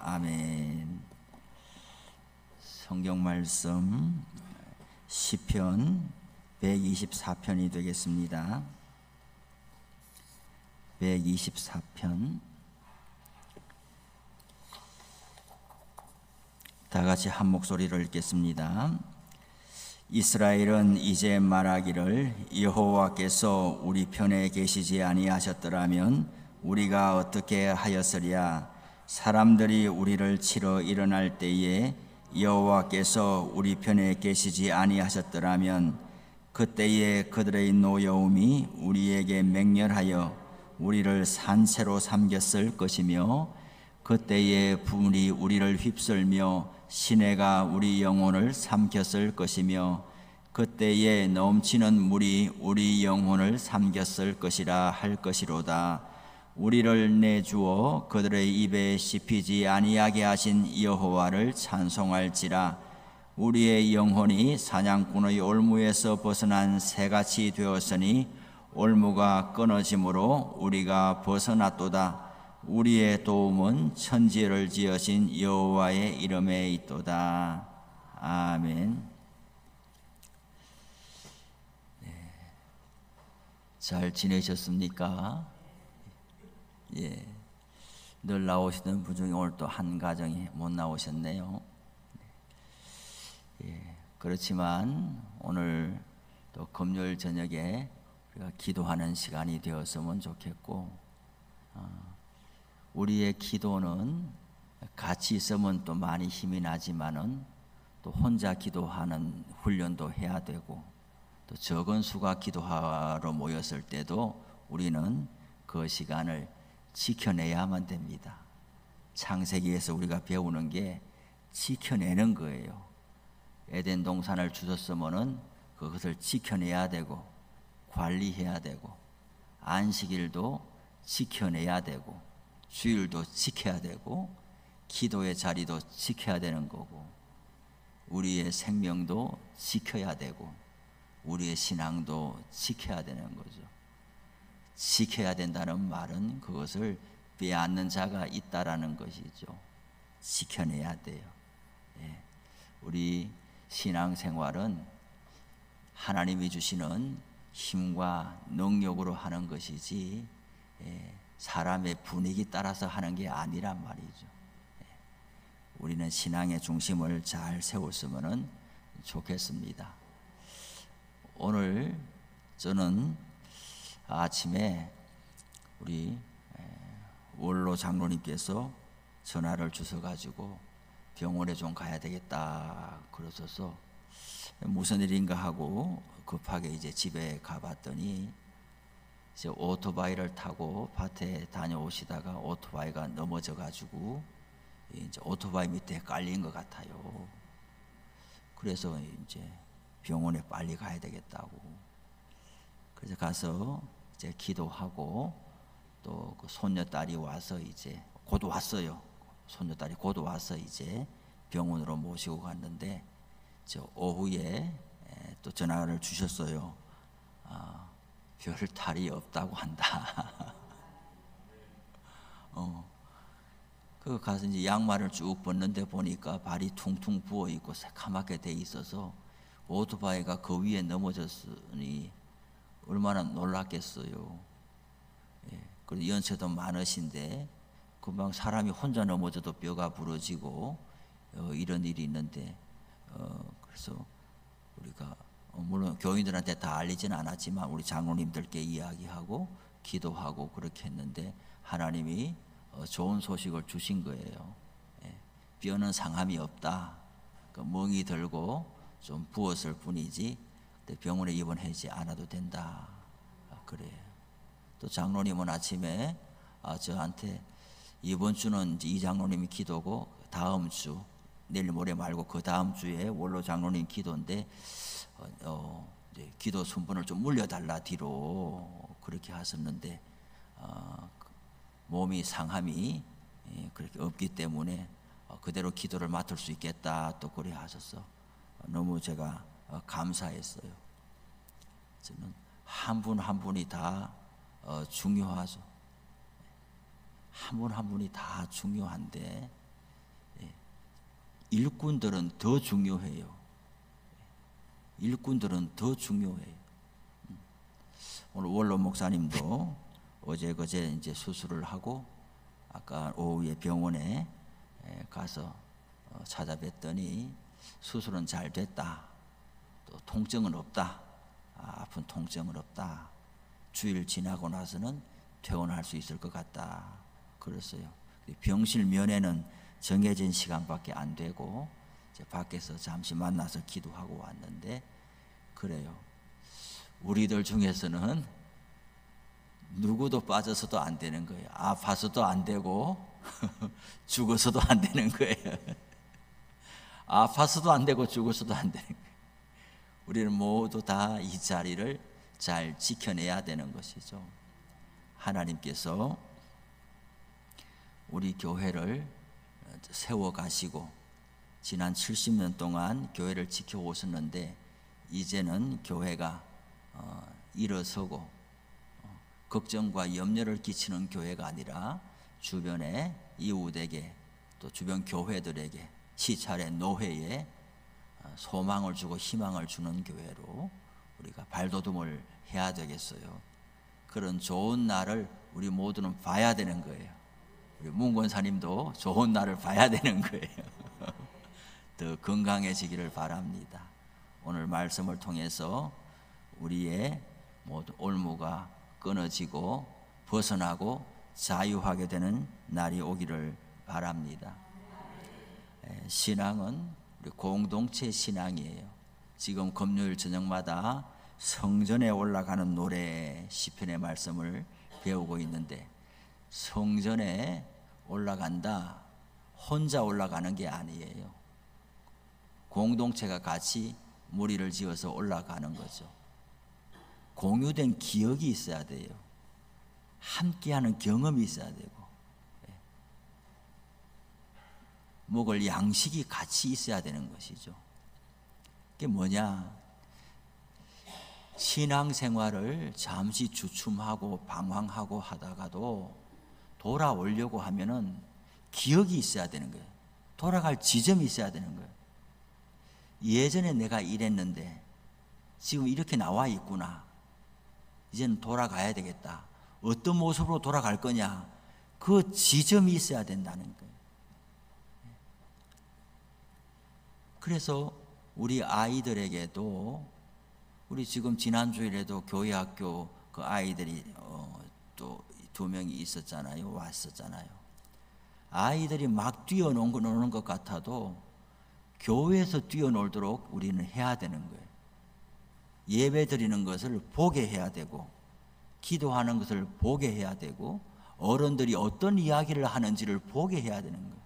아멘. 성경 말씀 시편 124편이 되겠습니다. 124편 다 같이 한 목소리로 읽겠습니다. 이스라엘은 이제 말하기를 여호와께서 우리 편에 계시지 아니하셨더라면 우리가 어떻게 하였으랴. 사람들이 우리를 치러 일어날 때에 여호와께서 우리 편에 계시지 아니하셨더라면 그때에 그들의 노여움이 우리에게 맹렬하여 우리를 산채로 삼겼을 것이며 그때에 불이 우리를 휩쓸며 시내가 우리 영혼을 삼켰을 것이며 그때에 넘치는 물이 우리 영혼을 삼켰을 것이라 할 것이로다. 우리를 내주어 그들의 입에 씹히지 아니하게 하신 여호와를 찬송할지라. 우리의 영혼이 사냥꾼의 올무에서 벗어난 새같이 되었으니 올무가 끊어짐으로 우리가 벗어났도다. 우리의 도움은 천지를 지으신 여호와의 이름에 있도다. 아멘. 잘 지내셨습니까? 예. 늘 나오시던 분 중에 오늘 또 한 가정이 못 나오셨네요. 예. 그렇지만 오늘 또 금요일 저녁에 우리가 기도하는 시간이 되었으면 좋겠고, 우리의 기도는 같이 있으면 또 많이 힘이 나지만은 또 혼자 기도하는 훈련도 해야 되고, 또 적은 수가 기도하러 모였을 때도 우리는 그 시간을 지켜내야만 됩니다. 창세기에서 우리가 배우는 게 지켜내는 거예요. 에덴 동산을 주셨으면은 그것을 지켜내야 되고 관리해야 되고, 안식일도 지켜내야 되고 주일도 지켜야 되고 기도의 자리도 지켜야 되는 거고, 우리의 생명도 지켜야 되고 우리의 신앙도 지켜야 되는 거죠. 지켜야 된다는 말은 그것을 빼앗는 자가 있다라는 것이죠. 지켜내야 돼요. 예. 우리 신앙생활은 하나님이 주시는 힘과 능력으로 하는 것이지, 사람의 분위기 따라서 하는 게 아니란 말이죠. 우리는 신앙의 중심을 잘 세웠으면 좋겠습니다. 오늘 저는 아침에 우리 원로 장로님께서 전화를 주셔가지고 병원에 좀 가야 되겠다 그러셔서 무슨 일인가 하고 급하게 이제 집에 가봤더니 이제 오토바이를 타고 밭에 다녀오시다가 오토바이가 넘어져 가지고 이제 오토바이 밑에 깔린 것 같아요. 그래서 이제 병원에 빨리 가야 되겠다고. 그래서 가서 이제 기도하고 또 그 손녀딸이 와서 이제 곧 왔어요. 손녀딸이 곧 와서 이제 병원으로 모시고 갔는데 저 오후에 또 전화를 주셨어요. 별 탈이 없다고 한다. 그 가서 이제 양말을 쭉 벗는데 보니까 발이 퉁퉁 부어 있고 새카맣게 돼 있어서 오토바이가 그 위에 넘어졌으니 얼마나 놀랐겠어요. 예. 그리고 연세도 많으신데 금방 사람이 혼자 넘어져도 뼈가 부러지고 이런 일이 있는데, 그래서 우리가 물론 교인들한테 다 알리지는 않았지만 우리 장로님들께 이야기하고 기도하고 그렇게 했는데 하나님이 좋은 소식을 주신 거예요. 뼈는 상함이 없다. 멍이 들고 좀 부었을 뿐이지 병원에 입원하지 않아도 된다. 그래요. 또 장로님은 아침에 저한테 이번 주는 이 장로님이 기도고 다음 주, 내일 모레 말고 그 다음 주에 원로 장로님 기도인데 기도 순번을 좀 물려달라 뒤로 그렇게 하셨는데, 몸이 상함이 그렇게 없기 때문에 그대로 기도를 맡을 수 있겠다 또 그래 하셔서 너무 제가 감사했어요. 저는 한 분 한 분이 다 중요하죠. 한 분 한 분이 다 중요한데 일꾼들은 더 중요해요. 일꾼들은 더 중요해요. 오늘 원로 목사님도 어제 그제 이제 수술을 하고 아까 오후에 병원에 가서 찾아뵀더니 수술은 잘 됐다. 또 통증은 없다. 아픈 통증은 없다. 주일 지나고 나서는 퇴원할 수 있을 것 같다. 그랬어요. 병실 면회는 정해진 시간밖에 안 되고 이제 밖에서 잠시 만나서 기도하고 왔는데 그래요. 우리들 중에서는 누구도 빠져서도 안 되는 거예요. 아파서도 안 되고 죽어서도 안 되는 거예요. 아파서도 안 되고 죽어서도 안 되는 거예요. 우리는 모두 다 이 자리를 잘 지켜내야 되는 것이죠. 하나님께서 우리 교회를 세워가시고 지난 70년 동안 교회를 지켜오셨는데 이제는 교회가 일어서고 걱정과 염려를 끼치는 교회가 아니라 주변의 이웃에게 또 주변 교회들에게 시찰의 노회에 소망을 주고 희망을 주는 교회로 우리가 발돋움을 해야 되겠어요. 그런 좋은 날을 우리 모두는 봐야 되는 거예요. 우리 문권사님도 좋은 날을 봐야 되는 거예요. 더 건강해지기를 바랍니다. 오늘 말씀을 통해서 우리의 모든 올무가 끊어지고 벗어나고 자유하게 되는 날이 오기를 바랍니다. 신앙은 우리 공동체 신앙이에요. 지금 금요일 저녁마다 성전에 올라가는 노래 시편의 말씀을 배우고 있는데 성전에 올라간다 혼자 올라가는 게 아니에요. 공동체가 같이 무리를 지어서 올라가는 거죠. 공유된 기억이 있어야 돼요. 함께하는 경험이 있어야 되고 먹을 양식이 같이 있어야 되는 것이죠. 그게 뭐냐? 신앙생활을 잠시 주춤하고 방황하고 하다가도 돌아오려고 하면은 기억이 있어야 되는 거예요. 돌아갈 지점이 있어야 되는 거예요. 예전에 내가 이랬는데 지금 이렇게 나와 있구나. 이제는 돌아가야 되겠다. 어떤 모습으로 돌아갈 거냐? 그 지점이 있어야 된다는 거예요. 그래서 우리 아이들에게도 우리 지금 지난주일에도 교회 학교 그 아이들이 또 2명이 있었잖아요. 왔었잖아요. 아이들이 막 뛰어노는 것 같아도 교회에서 뛰어놀도록 우리는 해야 되는 거예요. 예배 드리는 것을 보게 해야 되고 기도하는 것을 보게 해야 되고 어른들이 어떤 이야기를 하는지를 보게 해야 되는 거예요.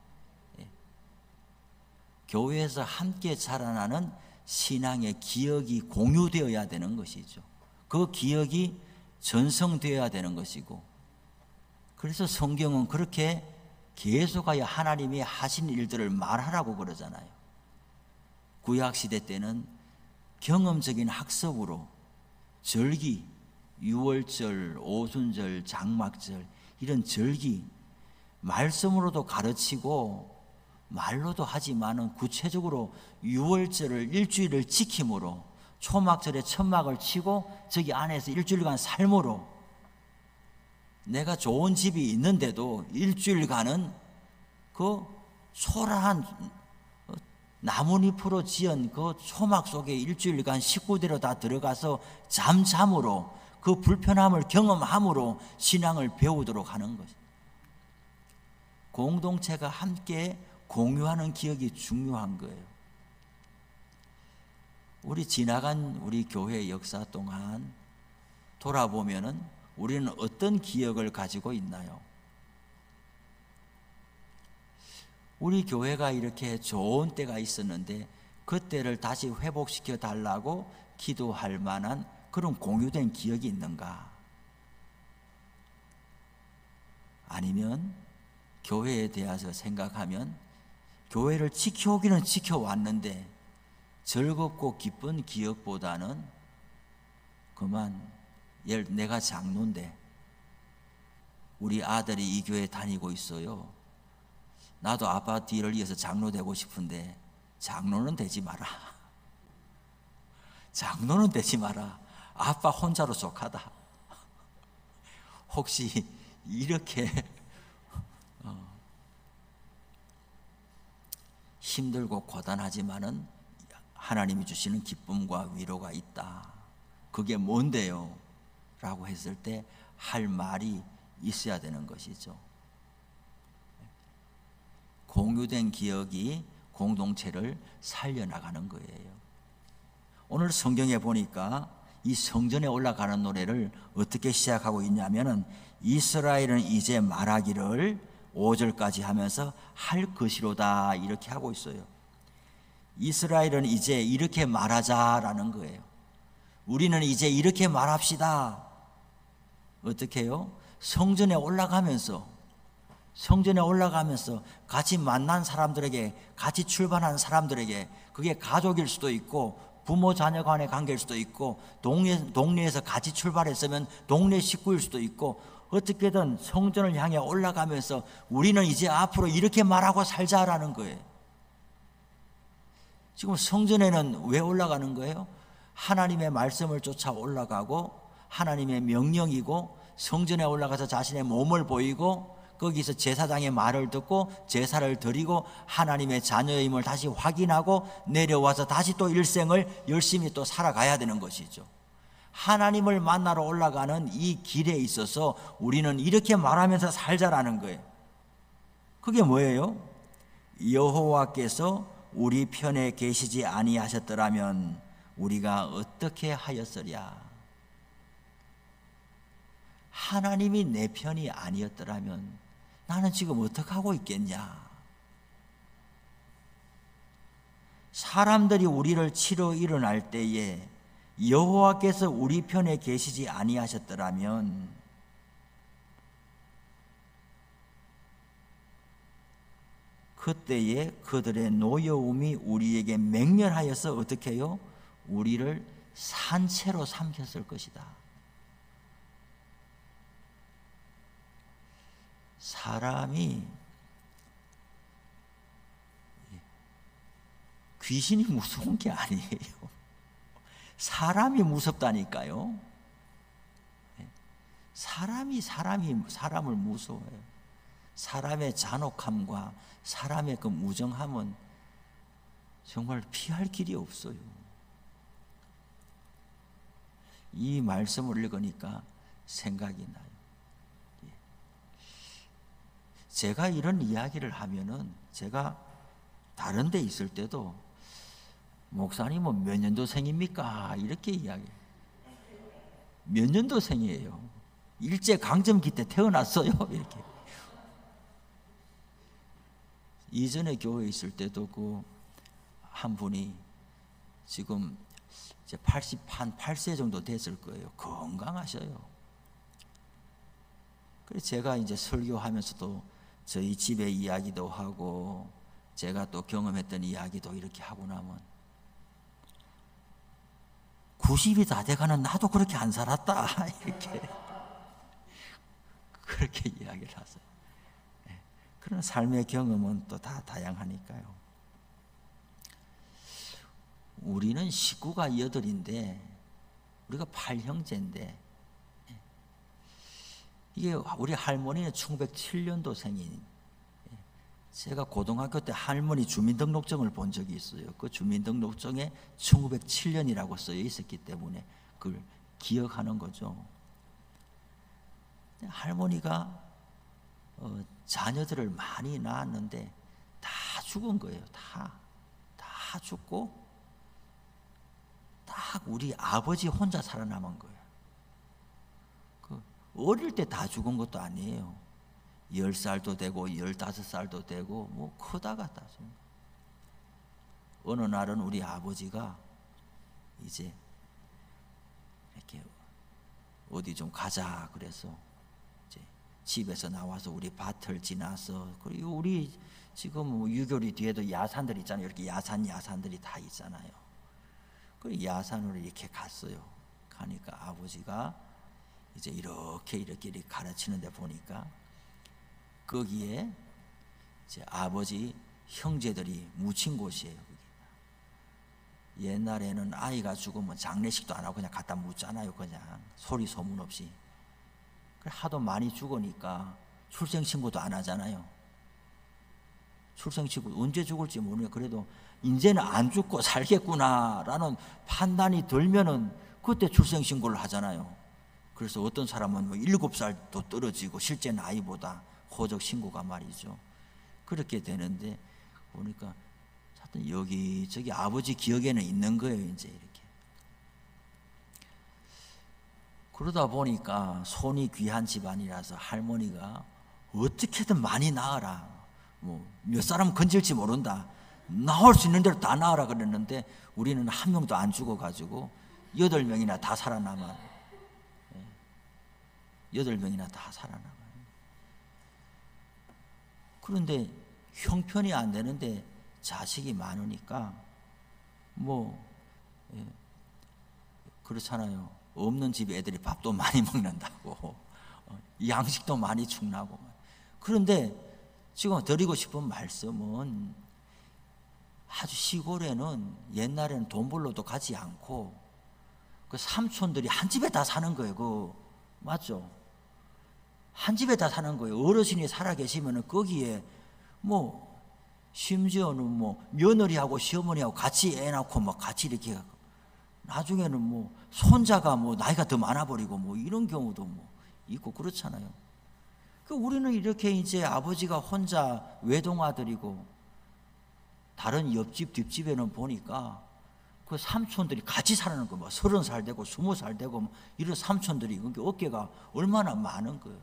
교회에서 함께 자라나는 신앙의 기억이 공유되어야 되는 것이죠. 그 기억이 전성되어야 되는 것이고 그래서 성경은 그렇게 계속하여 하나님이 하신 일들을 말하라고 그러잖아요. 구약시대 때는 경험적인 학습으로 절기, 유월절, 오순절, 장막절 이런 절기 말씀으로도 가르치고 말로도 하지만은 구체적으로 유월절을 일주일을 지킴으로 초막절에 천막을 치고 저기 안에서 일주일간 삶으로 내가 좋은 집이 있는데도 일주일간은 그 초라한 나뭇잎으로 지은 그 초막 속에 일주일간 식구대로 다 들어가서 잠잠으로 그 불편함을 경험함으로 신앙을 배우도록 하는 것입니다. 공동체가 함께 공유하는 기억이 중요한 거예요. 우리 지나간 우리 교회 역사 동안 돌아보면은 우리는 어떤 기억을 가지고 있나요? 우리 교회가 이렇게 좋은 때가 있었는데 그때를 다시 회복시켜 달라고 기도할 만한 그런 공유된 기억이 있는가? 아니면 교회에 대해서 생각하면 교회를 지켜오기는 지켜왔는데 즐겁고 기쁜 기억보다는 그만 내가 장로인데 우리 아들이 이 교회 다니고 있어요. 나도 아빠 뒤를 이어서 장로 되고 싶은데 장로는 되지 마라. 장로는 되지 마라. 아빠 혼자로 족하다. 혹시 이렇게 힘들고 고단하지만은 하나님이 주시는 기쁨과 위로가 있다. 그게 뭔데요? 라고 했을 때 할 말이 있어야 되는 것이죠. 공유된 기억이 공동체를 살려나가는 거예요. 오늘 성경에 보니까 이 성전에 올라가는 노래를 어떻게 시작하고 있냐면은 이스라엘은 이제 말하기를 5절까지 하면서 할 것이로다 이렇게 하고 있어요. 이스라엘은 이제 이렇게 말하자라는 거예요. 우리는 이제 이렇게 말합시다. 어떻게 해요? 성전에 올라가면서 같이 만난 사람들에게, 같이 출발한 사람들에게, 그게 가족일 수도 있고 부모 자녀 간의 관계일 수도 있고 동네에서 같이 출발했으면 동네 식구일 수도 있고, 어떻게든 성전을 향해 올라가면서 우리는 이제 앞으로 이렇게 말하고 살자라는 거예요. 지금 성전에는 왜 올라가는 거예요? 하나님의 말씀을 쫓아 올라가고 하나님의 명령이고, 성전에 올라가서 자신의 몸을 보이고 거기서 제사장의 말을 듣고 제사를 드리고 하나님의 자녀임을 다시 확인하고 내려와서 다시 또 일생을 열심히 또 살아가야 되는 것이죠. 하나님을 만나러 올라가는 이 길에 있어서 우리는 이렇게 말하면서 살자라는 거예요. 그게 뭐예요? 여호와께서 우리 편에 계시지 아니하셨더라면 우리가 어떻게 하였으랴. 하나님이 내 편이 아니었더라면 나는 지금 어떻게 하고 있겠냐. 사람들이 우리를 치러 일어날 때에 여호와께서 우리 편에 계시지 아니하셨더라면 그때에 그들의 노여움이 우리에게 맹렬하여서 어떻게 해요? 우리를 산채로 삼켰을 것이다. 사람이 귀신이 무서운 게 아니에요. 사람이 무섭다니까요. 사람이 사람을 무서워해요. 사람의 잔혹함과 사람의 그 무정함은 정말 피할 길이 없어요. 이 말씀을 읽으니까 생각이 나요. 제가 이런 이야기를 하면은, 제가 다른 데 있을 때도 목사님은 몇 년도생입니까? 이렇게 이야기해요. 몇 년도생이에요? 일제강점기 때 태어났어요? 이렇게. 이전에 교회에 있을 때도 한 분이 지금 이제 88세 정도 됐을 거예요. 건강하셔요. 그래서 제가 이제 설교하면서도 저희 집의 이야기도 하고 제가 또 경험했던 이야기도 이렇게 하고 나면 90이 다 돼가는 나도 그렇게 안 살았다 이렇게 그렇게 이야기를 하세요. 그런 삶의 경험은 또 다 다양하니까요. 우리는 식구가 8인데 우리가 8형제인데, 이게 우리 할머니는 1907년도생인, 제가 고등학교 때 할머니 주민등록증을 본 적이 있어요. 그 주민등록증에 1907년이라고 쓰여 있었기 때문에 그걸 기억하는 거죠. 할머니가 자녀들을 많이 낳았는데 다 죽은 거예요. 다 죽고 딱 우리 아버지 혼자 살아남은 거예요. 어릴 때 다 죽은 것도 아니에요. 10살도 되고 15살도 되고 뭐 크다가 다 죽은 거예요. 어느 날은 우리 아버지가 이제 이렇게 어디 좀 가자 그래서 이제 집에서 나와서 우리 밭을 지나서, 그리고 우리 지금 유교리 뒤에도 야산들 있잖아요. 이렇게 야산들이 다 있잖아요. 그 야산으로 이렇게 갔어요. 가니까 아버지가 이제 이렇게 가르치는데 보니까 거기에 이제 아버지 형제들이 묻힌 곳이에요. 옛날에는 아이가 죽으면 장례식도 안 하고 그냥 갖다 묻잖아요. 그냥 소리 소문 없이. 하도 많이 죽으니까 출생신고도 안 하잖아요. 출생신고 언제 죽을지 모르니까 그래도 이제는 안 죽고 살겠구나라는 판단이 들면은 그때 출생신고를 하잖아요. 그래서 어떤 사람은 뭐 7살도 떨어지고 실제 나이보다 호적 신고가 말이죠. 그렇게 되는데 보니까 하여튼 여기저기 아버지 기억에는 있는 거예요. 이제 이렇게. 그러다 보니까 손이 귀한 집안이라서 할머니가 어떻게든 많이 낳아라. 뭐 몇 사람 건질지 모른다. 나올 수 있는 대로 다 낳아라 그랬는데 우리는 한 명도 안 죽어가지고 8명이나 다 살아남아. 8명이나 다 살아남아요. 그런데 형편이 안 되는데 자식이 많으니까 뭐 그렇잖아요. 없는 집 애들이 밥도 많이 먹는다고 양식도 많이 축나고. 그런데 지금 드리고 싶은 말씀은 아주 시골에는 옛날에는 돈 벌러도 가지 않고 그 삼촌들이 한 집에 다 사는 거예요. 그 맞죠? 한 집에 다 사는 거예요. 어르신이 살아 계시면은 거기에 뭐 심지어는 뭐 며느리하고 시어머니하고 같이 애 낳고 막 같이 이렇게 나중에는 뭐 손자가 뭐 나이가 더 많아 버리고 뭐 이런 경우도 뭐 있고 그렇잖아요. 그 우리는 이렇게 이제 아버지가 혼자 외동아들이고 다른 옆집 뒷집에는 보니까 그 삼촌들이 같이 사는 거 뭐 30살 되고 20살 되고 뭐 이런 삼촌들이 그게 어깨가 얼마나 많은 거예요.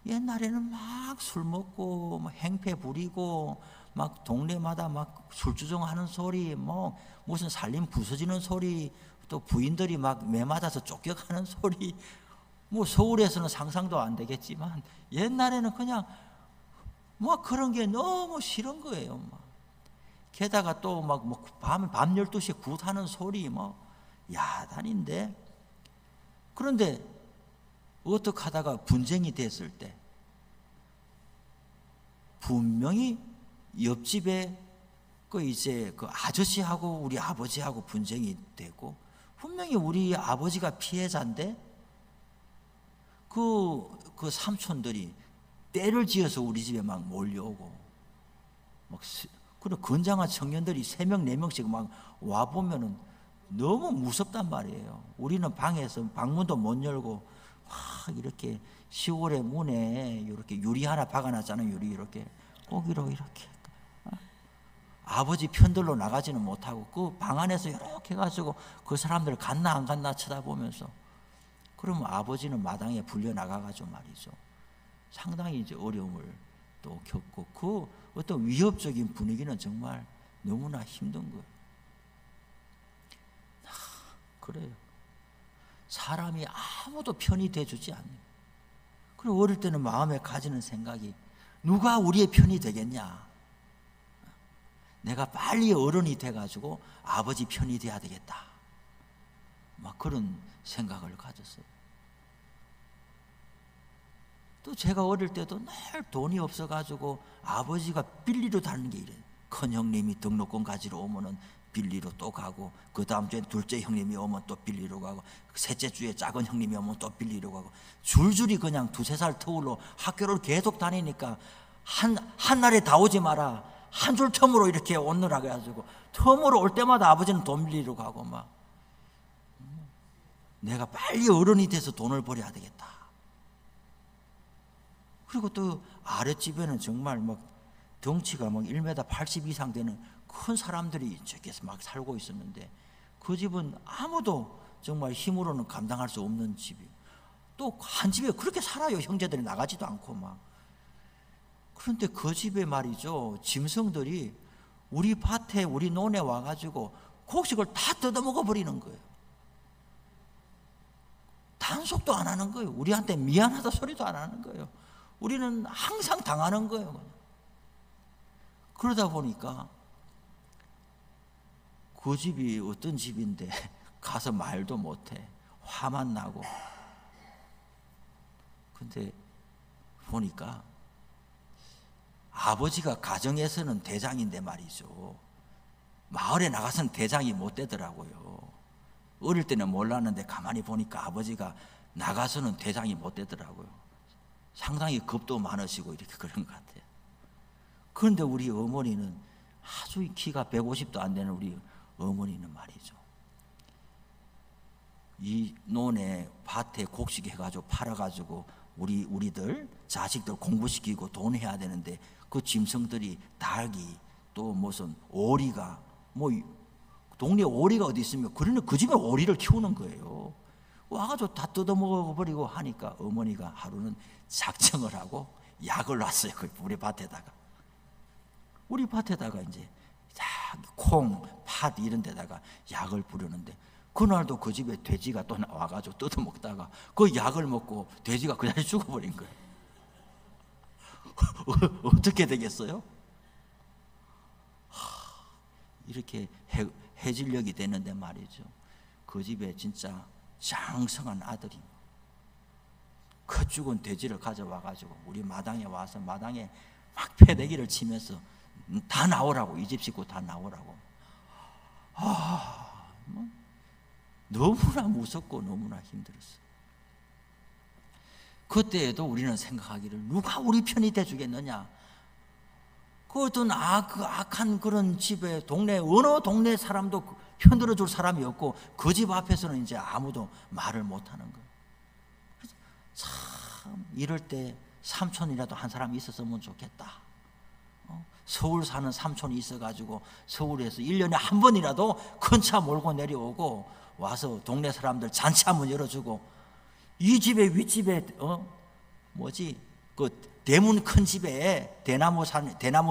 옛날에는 막 술 먹고 막 행패 부리고 막 동네마다 막 술주정하는 소리 뭐 무슨 살림 부서지는 소리 또 부인들이 막 매 맞아서 쫓겨가는 소리 뭐 서울에서는 상상도 안 되겠지만 옛날에는 그냥 뭐 그런 게 너무 싫은 거예요. 막. 게다가 또 막 뭐 밤 12시에 굿하는 소리 뭐 야단인데 그런데 어떻게 하다가 분쟁이 됐을 때 분명히 옆집에 그 이제 그 아저씨하고 우리 아버지하고 분쟁이 되고 분명히 우리 아버지가 피해자인데 그 삼촌들이 때를 지어서 우리 집에 막 몰려오고 막 그런 건장한 청년들이 3명, 4명씩 막 와보면은 너무 무섭단 말이에요. 우리는 방에서 방문도 못 열고 이렇게 시골의 문에 이렇게 유리 하나 박아놨잖아요. 유리 이렇게 거기로 이렇게 아버지 편들로 나가지는 못하고 그 방 안에서 이렇게 해가지고 그 사람들 갔나 안 갔나 쳐다보면서 그러면 아버지는 마당에 불려 나가가지고 말이죠. 상당히 이제 어려움을 또 겪고 그 어떤 위협적인 분위기는 정말 너무나 힘든 거예요. 그래요. 사람이 아무도 편이 돼주지 않는. 그리고 어릴 때는 마음에 가지는 생각이 누가 우리의 편이 되겠냐. 내가 빨리 어른이 돼가지고 아버지 편이 돼야 되겠다. 막 그런 생각을 가졌어요. 또 제가 어릴 때도 늘 돈이 없어가지고 아버지가 빌리러 다니는 게 이래요. 큰 형님이 등록금 가지러 오면은 빌리러 또 가고 그 다음 주에 둘째 형님이 오면 또 빌리러 가고 셋째 주에 작은 형님이 오면 또 빌리러 가고 줄줄이 그냥 2-3살 터울로 학교를 계속 다니니까 한 날에 다 오지 마라. 한 줄 텀으로 이렇게 오느라 해가지고 텀으로 올 때마다 아버지는 돈 빌리러 가고 막 내가 빨리 어른이 돼서 돈을 벌어야 되겠다. 그리고 또 아랫집에는 정말 막 덩치가 막 1m 80 이상 되는 큰 사람들이 저기서 막 살고 있었는데 그 집은 아무도 정말 힘으로는 감당할 수 없는 집이에요. 또 한 집에 그렇게 살아요. 형제들이 나가지도 않고 막. 그런데 그 집에 말이죠. 짐승들이 우리 밭에 우리 논에 와가지고 곡식을 다 뜯어먹어 버리는 거예요. 단속도 안 하는 거예요. 우리한테 미안하다 소리도 안 하는 거예요. 우리는 항상 당하는 거예요. 그러다 보니까 그 집이 어떤 집인데 가서 말도 못해. 화만 나고. 근데 보니까 아버지가 가정에서는 대장인데 말이죠. 마을에 나가서는 대장이 못 되더라고요. 어릴 때는 몰랐는데 가만히 보니까 아버지가 나가서는 대장이 못 되더라고요. 상당히 겁도 많으시고 이렇게 그런 것 같아요. 그런데 우리 어머니는 아주 키가 150도 안 되는 우리 어머니는 말이죠, 이 논에 밭에 곡식 해가지고 팔아가지고 우리들 자식들 공부시키고 돈 해야 되는데 그 짐승들이 닭이 또 무슨 오리가 뭐 동네에 오리가 어디 있으면 그러는 그 집에 오리를 키우는 거예요. 와가지고 다 뜯어먹어버리고 하니까 어머니가 하루는 작정을 하고 약을 놨어요. 우리 밭에다가 이제 콩, 팥 이런 데다가 약을 부르는데 그날도 그 집에 돼지가 또 와가지고 뜯어먹다가 그 약을 먹고 돼지가 그 자리에 죽어버린 거예요. 어떻게 되겠어요? 이렇게 해질녘이 되는데 말이죠, 그 집에 진짜 장성한 아들이 그 죽은 돼지를 가져와가지고 우리 마당에 와서 마당에 막 패대기를 치면서 다 나오라고, 이 집 식구 다 나오라고. 너무나 무섭고 너무나 힘들었어요. 그때에도 우리는 생각하기를 누가 우리 편이 돼주겠느냐. 그 어떤 악한 그런 집에 어느 동네 사람도 편들어 줄 사람이 없고 그 집 앞에서는 이제 아무도 말을 못하는 거예요. 참 이럴 때 삼촌이라도 한 사람이 있었으면 좋겠다. 서울 사는 삼촌이 있어가지고 서울에서 1년에 한 번이라도 큰 차 몰고 내려오고 와서 동네 사람들 잔치 한번 열어주고, 이 집에 윗집에 그 대문 큰 집에 대나무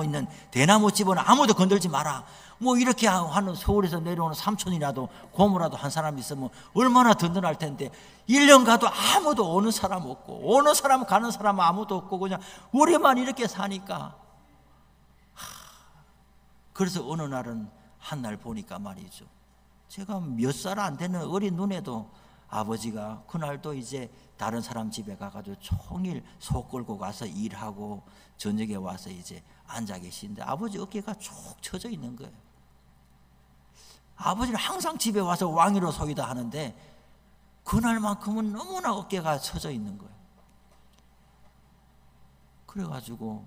있는 대나무 집은 아무도 건들지 마라. 뭐 이렇게 하는 서울에서 내려오는 삼촌이라도 고모라도 한 사람 있으면 얼마나 든든할 텐데 1년 가도 아무도 오는 사람 없고 오는 사람 가는 사람 아무도 없고 그냥 우리만 이렇게 사니까. 그래서 어느 날은 한 날 보니까 말이죠, 제가 몇 살 안 되는 어린 눈에도 아버지가 그날도 이제 다른 사람 집에 가가지고 종일 소 끌고 가서 일하고 저녁에 와서 이제 앉아 계시는데 아버지 어깨가 쭉 처져 있는 거예요. 아버지는 항상 집에 와서 왕이로 서기다 하는데 그날만큼은 너무나 어깨가 처져 있는 거예요. 그래가지고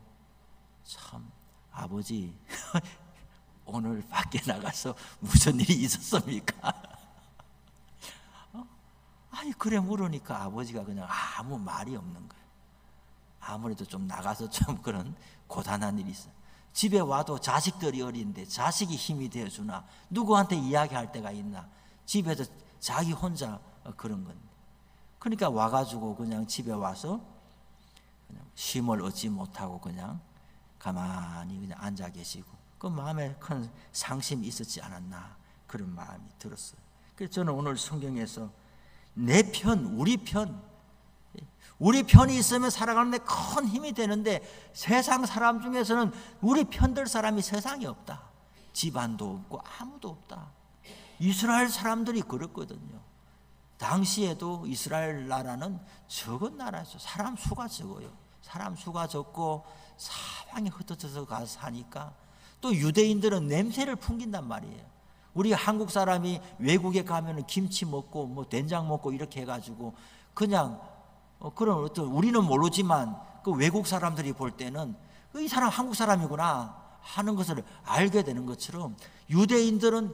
참 아버지 오늘 밖에 나가서 무슨 일이 있었습니까? 아니 그래 물으니까 아버지가 그냥 아무 말이 없는 거예요. 아무래도 좀 나가서 좀 그런 고단한 일이 있어요. 집에 와도 자식들이 어린데 자식이 힘이 되어주나 누구한테 이야기할 데가 있나, 집에서 자기 혼자 그런 건데. 그러니까 와가지고 그냥 집에 와서 그냥 쉼을 얻지 못하고 그냥 가만히 그냥 앉아 계시고 그 마음에 큰 상심이 있었지 않았나 그런 마음이 들었어요. 그래서 저는 오늘 성경에서 내 편, 우리 편이 있으면 살아가는 데 큰 힘이 되는데 세상 사람 중에서는 우리 편들 사람이 세상에 없다. 집안도 없고 아무도 없다. 이스라엘 사람들이 그랬거든요. 당시에도 이스라엘 나라는 적은 나라였어요. 사람 수가 적어요. 사람 수가 적고 사방에 흩어져서 가서 사니까 또 유대인들은 냄새를 풍긴단 말이에요. 우리 한국 사람이 외국에 가면 김치 먹고 뭐 된장 먹고 이렇게 해가지고 그냥 그런 어떤 우리는 모르지만 그 외국 사람들이 볼 때는 이 사람 한국 사람이구나 하는 것을 알게 되는 것처럼 유대인들은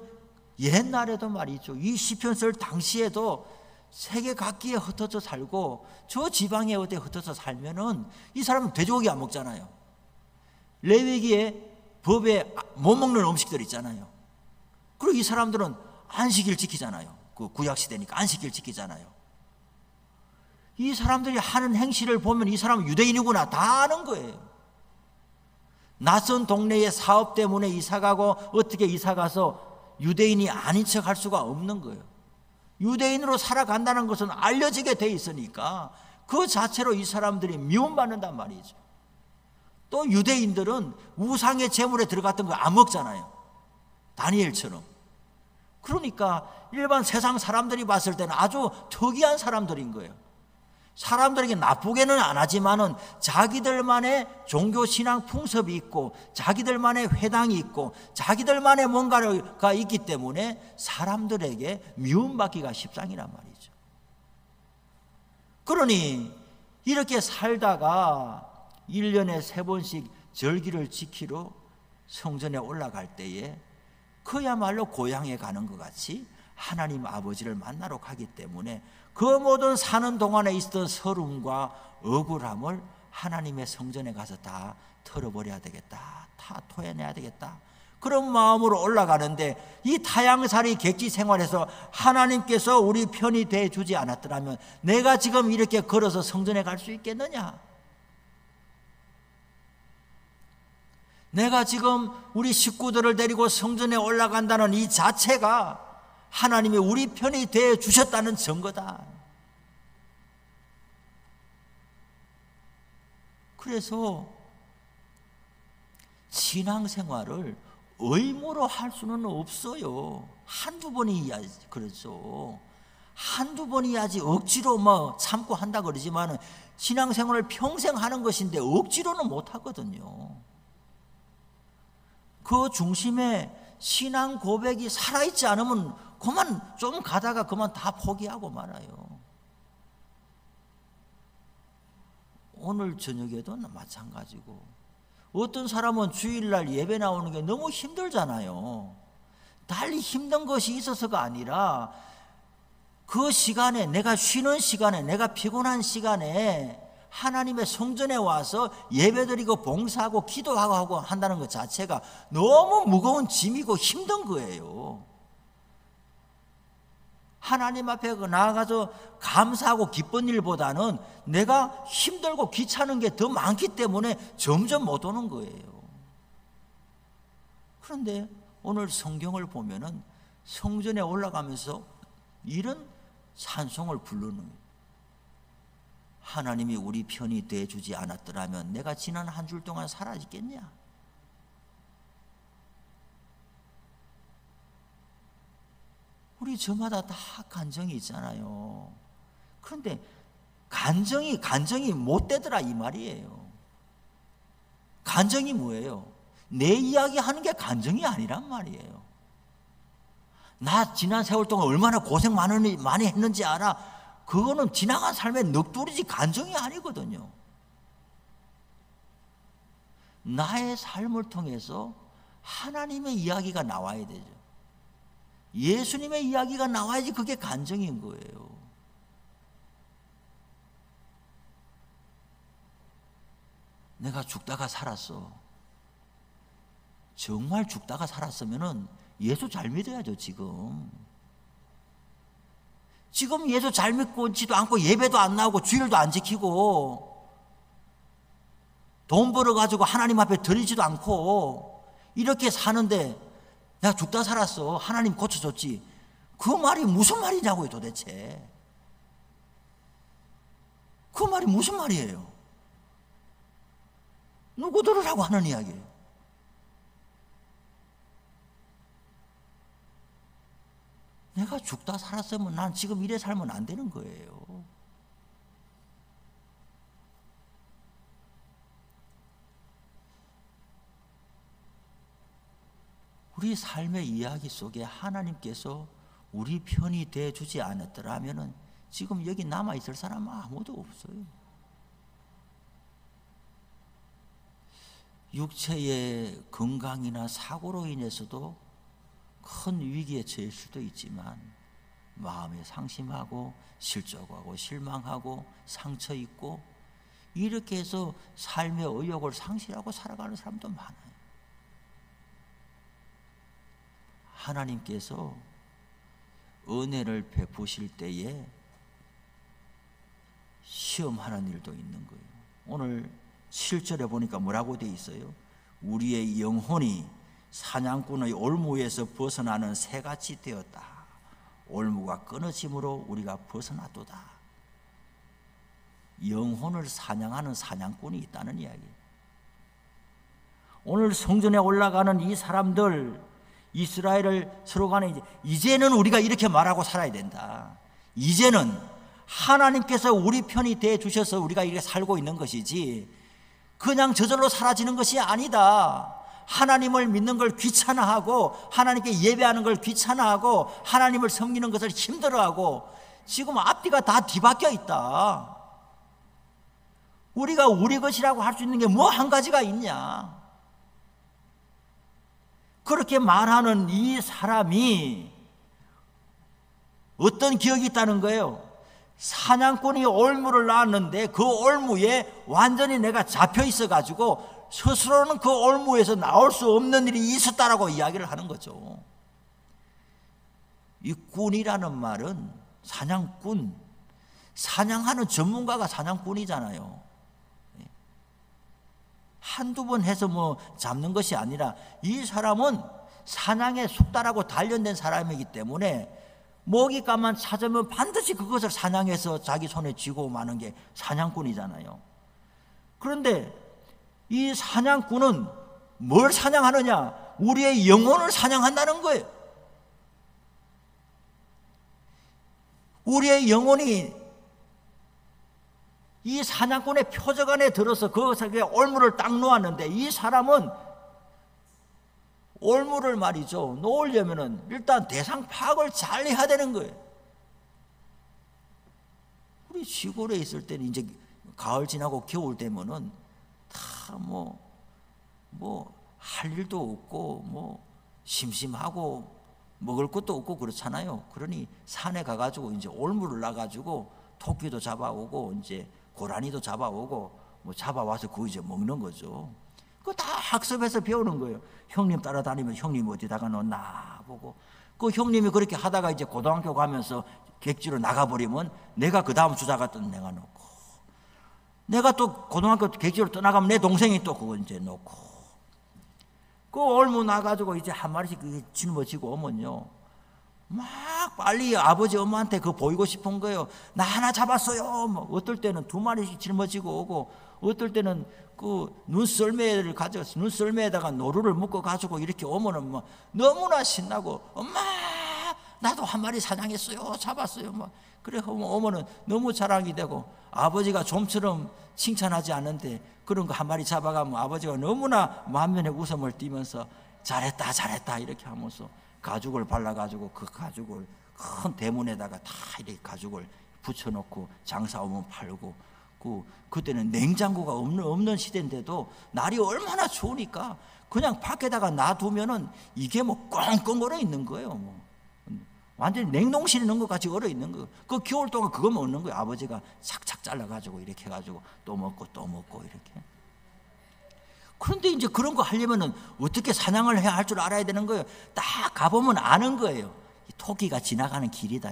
옛날에도 말이죠, 이 시편 쓸 당시에도 세계 각기에 흩어져 살고 저 지방에 어디 흩어져 살면은 이 사람은 돼지고기 안 먹잖아요. 레위기에 법에 못 먹는 음식들 있잖아요. 그리고 이 사람들은 안식일 지키잖아요. 그 구약시대니까 안식일 지키잖아요. 이 사람들이 하는 행실을 보면 이 사람은 유대인이구나 다 아는 거예요. 낯선 동네에 사업 때문에 이사가고 어떻게 이사가서 유대인이 아닌 척 할 수가 없는 거예요. 유대인으로 살아간다는 것은 알려지게 돼 있으니까 그 자체로 이 사람들이 미움받는단 말이죠. 또 유대인들은 우상의 제물에 들어갔던 거 안 먹잖아요. 다니엘처럼. 그러니까 일반 세상 사람들이 봤을 때는 아주 특이한 사람들인 거예요. 사람들에게 나쁘게는 안 하지만은 자기들만의 종교 신앙 풍습이 있고 자기들만의 회당이 있고 자기들만의 뭔가가 있기 때문에 사람들에게 미움받기가 십상이란 말이죠. 그러니 이렇게 살다가 1년에 3번씩 절기를 지키러 성전에 올라갈 때에 그야말로 고향에 가는 것 같이 하나님 아버지를 만나러 가기 때문에 그 모든 사는 동안에 있었던 서름과 억울함을 하나님의 성전에 가서 다 털어버려야 되겠다, 다 토해내야 되겠다, 그런 마음으로 올라가는데, 이 타향살이 객지 생활에서 하나님께서 우리 편이 돼 주지 않았더라면 내가 지금 이렇게 걸어서 성전에 갈 수 있겠느냐? 내가 지금 우리 식구들을 데리고 성전에 올라간다는 이 자체가 하나님이 우리 편이 되어 주셨다는 증거다. 그래서 신앙생활을 의무로 할 수는 없어요. 한두 번이야지. 그렇죠. 한두 번이야지 억지로 뭐 참고 한다 그러지만 신앙생활을 평생 하는 것인데 억지로는 못 하거든요. 그 중심에 신앙 고백이 살아있지 않으면 그만 좀 가다가 그만 다 포기하고 말아요. 오늘 저녁에도 마찬가지고, 어떤 사람은 주일날 예배 나오는 게 너무 힘들잖아요. 달리 힘든 것이 있어서가 아니라 그 시간에, 내가 쉬는 시간에, 내가 피곤한 시간에 하나님의 성전에 와서 예배드리고 봉사하고 기도하고 한다는 것 자체가 너무 무거운 짐이고 힘든 거예요. 하나님 앞에 나아가서 감사하고 기쁜 일보다는 내가 힘들고 귀찮은 게 더 많기 때문에 점점 못 오는 거예요. 그런데 오늘 성경을 보면은 성전에 올라가면서 이런 찬송을 부르는 거예요. 하나님이 우리 편이 돼주지 않았더라면 내가 지난 한 주 동안 살아있겠냐? 우리 저마다 다 간정이 있잖아요. 그런데 간정이 못 되더라 이 말이에요. 간정이 뭐예요? 내 이야기 하는 게 간정이 아니란 말이에요. 나 지난 세월 동안 얼마나 고생 많이 했는지 알아? 그거는 지나간 삶의 넋두리지 간정이 아니거든요. 나의 삶을 통해서 하나님의 이야기가 나와야 되죠. 예수님의 이야기가 나와야지 그게 간정인 거예요. 내가 죽다가 살았어. 정말 죽다가 살았으면은 예수 잘 믿어야죠. 지금 예수 잘 믿고지도 않고 예배도 안 나오고 주일도 안 지키고 돈 벌어가지고 하나님 앞에 드리지도 않고 이렇게 사는데 내가 죽다 살았어, 하나님 고쳐줬지, 그 말이 무슨 말이냐고요 도대체. 그 말이 무슨 말이에요? 누구 들으라고 하는 이야기예요? 내가 죽다 살았으면 난 지금 이래 살면 안 되는 거예요. 우리 삶의 이야기 속에 하나님께서 우리 편이 돼 주지 않았더라면 지금 여기 남아있을 사람은 아무도 없어요. 육체의 건강이나 사고로 인해서도 큰 위기에 처할 수도 있지만 마음에 상심하고 실족하고 실망하고 상처 있고 이렇게 해서 삶의 의욕을 상실하고 살아가는 사람도 많아요. 하나님께서 은혜를 베푸실 때에 시험하는 일도 있는 거예요. 오늘 7절에 보니까 뭐라고 되어 있어요? 우리의 영혼이 사냥꾼의 올무에서 벗어나는 새같이 되었다. 올무가 끊어짐으로 우리가 벗어나도다. 영혼을 사냥하는 사냥꾼이 있다는 이야기예요. 오늘 성전에 올라가는 이 사람들, 이스라엘을 서로 간에 이제는 우리가 이렇게 말하고 살아야 된다. 이제는 하나님께서 우리 편이 돼 주셔서 우리가 이렇게 살고 있는 것이지 그냥 저절로 사라지는 것이 아니다. 하나님을 믿는 걸 귀찮아하고 하나님께 예배하는 걸 귀찮아하고 하나님을 섬기는 것을 힘들어하고 지금 앞뒤가 다 뒤바뀌어 있다. 우리가 우리 것이라고 할 수 있는 게 뭐 한 가지가 있냐. 그렇게 말하는 이 사람이 어떤 기억이 있다는 거예요. 사냥꾼이 올무를 낳았는데 그 올무에 완전히 내가 잡혀 있어가지고 스스로는 그 올무에서 나올 수 없는 일이 있었다라고 이야기를 하는 거죠. 이 꾼이라는 말은 사냥꾼, 사냥하는 전문가가 사냥꾼이잖아요. 한두 번 해서 뭐 잡는 것이 아니라 이 사람은 사냥에 숙달하고 단련된 사람이기 때문에 먹잇감만 찾으면 반드시 그것을 사냥해서 자기 손에 쥐고 마는 게 사냥꾼이잖아요. 그런데 이 사냥꾼은 뭘 사냥하느냐? 우리의 영혼을 사냥한다는 거예요. 우리의 영혼이 이 사냥꾼의 표적 안에 들어서 거기에 올무를 딱 놓았는데 이 사람은 올무를 말이죠 놓으려면은 일단 대상 파악을 잘 해야 되는 거예요. 우리 시골에 있을 때는 이제 가을 지나고 겨울 되면은 다 뭐 할 일도 없고 뭐 심심하고 먹을 것도 없고 그렇잖아요. 그러니 산에 가가지고 이제 올무를 놔가지고 토끼도 잡아오고 이제 고라니도 잡아오고 뭐 잡아와서 그거 이제 먹는 거죠. 그거 다 학습해서 배우는 거예요. 형님 따라다니면 형님 어디다가 놓나 보고 그 형님이 그렇게 하다가 이제 고등학교 가면서 객지로 나가버리면 내가 그 다음 주자가 또 내가 놓고 내가 또 고등학교 객지로 떠나가면 내 동생이 또 그거 이제 놓고 그 올무 나가지고 이제 한 마리씩 짊어지고 오면요 막 빨리 아버지 엄마한테 그거 보이고 싶은 거예요. 나 하나 잡았어요. 뭐 어떨 때는 두 마리씩 짊어지고 오고 어떨 때는 그 눈썰매를 가져서 눈썰매에다가 노루를 묶어 가지고 이렇게 오면은 뭐 너무나 신나고 엄마 나도 한 마리 사냥했어요. 잡았어요. 뭐 그래 오면은 너무 자랑이 되고 아버지가 좀처럼 칭찬하지 않는데 그런 거 한 마리 잡아가면 아버지가 너무나 만면에 웃음을 띠면서 잘했다 잘했다 이렇게 하면서 가죽을 발라가지고 그 가죽을 큰 대문에다가 다 이렇게 가죽을 붙여놓고 장사 오면 팔고 그때는 냉장고가 없는 시대인데도 날이 얼마나 추우니까 그냥 밖에다가 놔두면은 이게 뭐 꽁꽁 얼어 있는 거예요. 뭐 완전히 냉동실에 넣은 것 같이 얼어 있는 거예요. 그 겨울 동안 그거 먹는 거예요. 아버지가 착착 잘라가지고 이렇게 해가지고 또 먹고 이렇게. 그런데 이제 그런 거 하려면은 어떻게 사냥을 해야 할 줄 알아야 되는 거예요. 딱 가보면 아는 거예요. 토끼가 지나가는 길이다.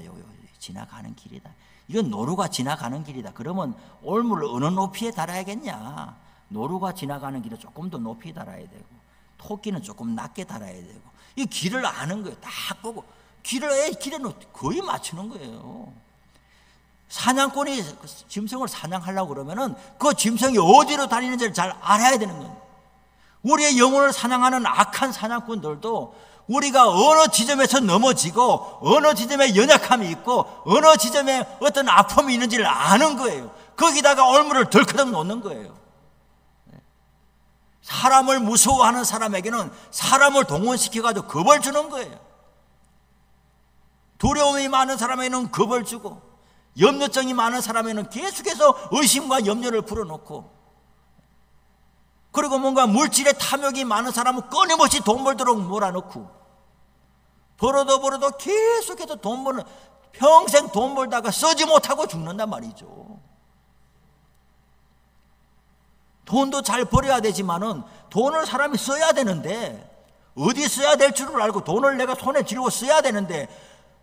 지나가는 길이다. 이건 노루가 지나가는 길이다. 그러면 올무를 어느 높이에 달아야겠냐. 노루가 지나가는 길은 조금 더 높이 달아야 되고 토끼는 조금 낮게 달아야 되고 이 길을 아는 거예요. 딱 보고 길에 거의 맞추는 거예요. 사냥꾼이 짐승을 사냥하려고 그러면은 그 짐승이 어디로 다니는지를 잘 알아야 되는 거예요. 우리의 영혼을 사냥하는 악한 사냥꾼들도 우리가 어느 지점에서 넘어지고 어느 지점에 연약함이 있고 어느 지점에 어떤 아픔이 있는지를 아는 거예요. 거기다가 올무를 덜커덕 놓는 거예요. 사람을 무서워하는 사람에게는 사람을 동원시켜가지고 겁을 주는 거예요. 두려움이 많은 사람에게는 겁을 주고 염려증이 많은 사람에게는 계속해서 의심과 염려를 불어넣고 그리고 뭔가 물질의 탐욕이 많은 사람은 끊임없이 돈 벌도록 몰아넣고 벌어도 계속해서 돈 버는 평생 돈 벌다가 쓰지 못하고 죽는단 말이죠. 돈도 잘 벌어야 되지만은 돈을 사람이 써야 되는데 어디 써야 될 줄을 알고 돈을 내가 손에 쥐고 써야 되는데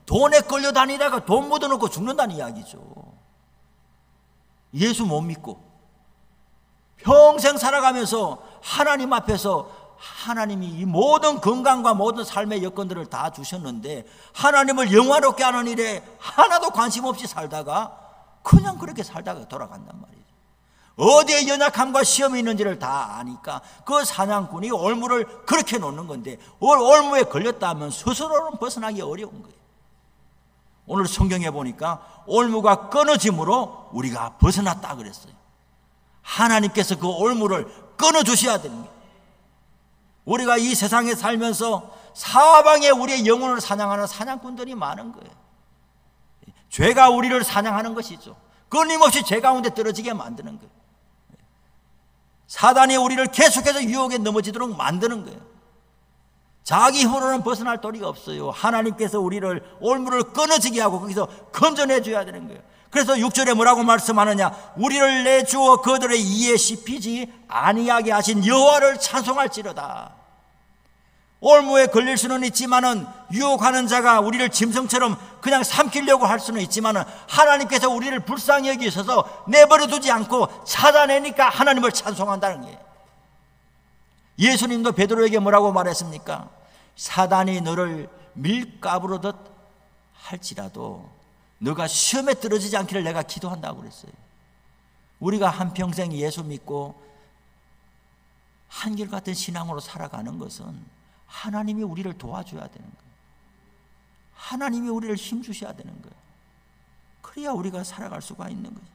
돈에 끌려다니다가 돈 묻어놓고 죽는다는 이야기죠. 예수 못 믿고 평생 살아가면서 하나님 앞에서 하나님이 이 모든 건강과 모든 삶의 여건들을 다 주셨는데 하나님을 영화롭게 하는 일에 하나도 관심 없이 살다가 그냥 그렇게 살다가 돌아간단 말이죠. 어디에 연약함과 시험이 있는지를 다 아니까 그 사냥꾼이 올무를 그렇게 놓는 건데 올무에 걸렸다 하면 스스로는 벗어나기 어려운 거예요. 오늘 성경에 보니까 올무가 끊어짐으로 우리가 벗어났다 그랬어요. 하나님께서 그 올무를 끊어주셔야 되는 거예요. 우리가 이 세상에 살면서 사방에 우리의 영혼을 사냥하는 사냥꾼들이 많은 거예요. 죄가 우리를 사냥하는 것이죠. 끊임없이 죄 가운데 떨어지게 만드는 거예요. 사단이 우리를 계속해서 유혹에 넘어지도록 만드는 거예요. 자기 힘으로는 벗어날 도리가 없어요. 하나님께서 우리를 올무를 끊어지게 하고 거기서 건져내 줘야 되는 거예요. 그래서 6절에 뭐라고 말씀하느냐? 우리를 내주어 그들의 이에 씹히지 아니하게 하신 여호와를 찬송할지로다. 올무에 걸릴 수는 있지만은, 유혹하는 자가 우리를 짐승처럼 그냥 삼키려고 할 수는 있지만은, 하나님께서 우리를 불쌍히 여기셔서 내버려 두지 않고 찾아내니까 하나님을 찬송한다는 거예요. 예수님도 베드로에게 뭐라고 말했습니까? 사단이 너를 밀가부르듯 할지라도 너가 시험에 떨어지지 않기를 내가 기도한다고 그랬어요. 우리가 한평생 예수 믿고 한결같은 신앙으로 살아가는 것은 하나님이 우리를 도와줘야 되는 거예요. 하나님이 우리를 힘주셔야 되는 거예요. 그래야 우리가 살아갈 수가 있는 거예요.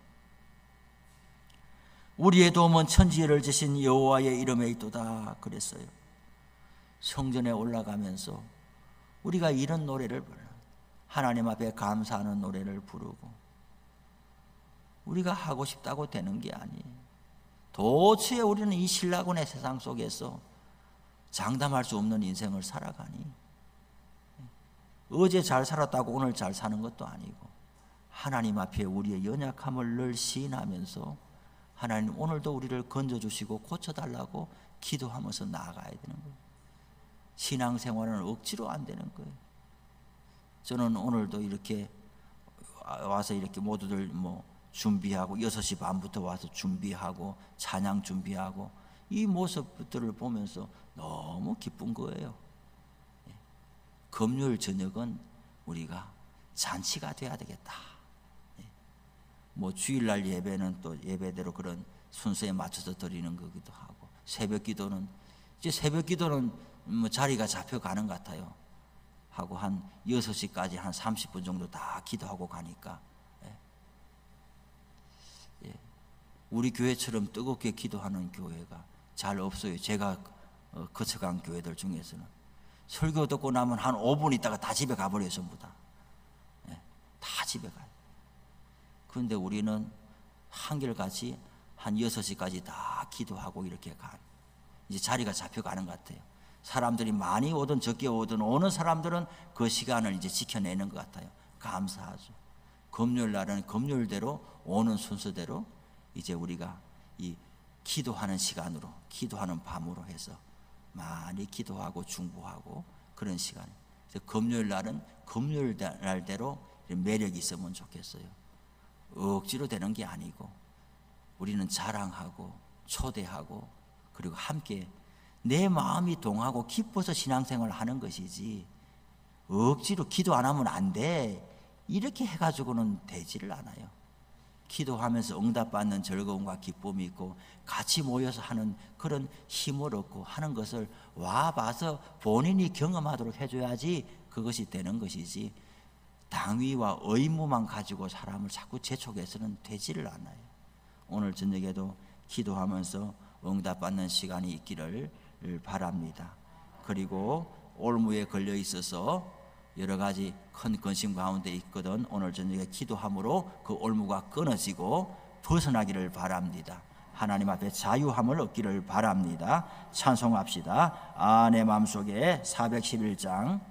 우리의 도움은 천지를 지신 여호와의 이름에 있도다 그랬어요. 성전에 올라가면서 우리가 이런 노래를 불러요. 하나님 앞에 감사하는 노래를 부르고, 우리가 하고 싶다고 되는 게 아니에요. 도대체 우리는 이 신라곤의 세상 속에서 장담할 수 없는 인생을 살아가니, 어제 잘 살았다고 오늘 잘 사는 것도 아니고, 하나님 앞에 우리의 연약함을 늘 시인하면서 하나님 오늘도 우리를 건져주시고 고쳐달라고 기도하면서 나아가야 되는 거예요. 신앙생활은 억지로 안 되는 거예요. 저는 오늘도 이렇게 와서 이렇게 모두들 준비하고 6시 반부터 와서 준비하고 찬양 준비하고 이 모습들을 보면서 너무 기쁜 거예요. 금요일 저녁은 우리가 잔치가 돼야 되겠다. 주일날 예배는 또 예배대로 그런 순서에 맞춰서 드리는 거기도 하고, 새벽 기도는 자리가 잡혀가는 것 같아요. 하고 한 6시까지 한 30분 정도 다 기도하고 가니까, 우리 교회처럼 뜨겁게 기도하는 교회가 잘 없어요. 제가 거쳐간 교회들 중에서는 설교 듣고 나면 한 5분 있다가 다 집에 가버려요. 전부 다 집에 가요. 그런데 우리는 한결같이 한 6시까지 다 기도하고 이렇게 이제 자리가 잡혀가는 것 같아요. 사람들이 많이 오든 적게 오든 오는 사람들은 그 시간을 이제 지켜내는 것 같아요. 감사하죠. 금요일 날은 금요일대로 오는 순서대로 이제 우리가 이 기도하는 시간으로, 기도하는 밤으로 해서 많이 기도하고 중보하고 그런 시간. 그래서 금요일 날은 금요일 날대로 매력이 있으면 좋겠어요. 억지로 되는 게 아니고, 우리는 자랑하고 초대하고 그리고 함께 내 마음이 동하고 기뻐서 신앙생활을 하는 것이지, 억지로 기도 안 하면 안 돼 이렇게 해가지고는 되지를 않아요. 기도하면서 응답받는 즐거움과 기쁨이 있고 같이 모여서 하는 그런 힘을 얻고 하는 것을 와봐서 본인이 경험하도록 해줘야지 그것이 되는 것이지, 당위와 의무만 가지고 사람을 자꾸 재촉해서는 되지를 않아요. 오늘 저녁에도 기도하면서 응답받는 시간이 있기를 바랍니다. 그리고 올무에 걸려 있어서 여러 가지 큰 근심 가운데 있거든 오늘 저녁에 기도함으로 그 올무가 끊어지고 벗어나기를 바랍니다. 하나님 앞에 자유함을 얻기를 바랍니다. 찬송합시다. 내 마음속에 411장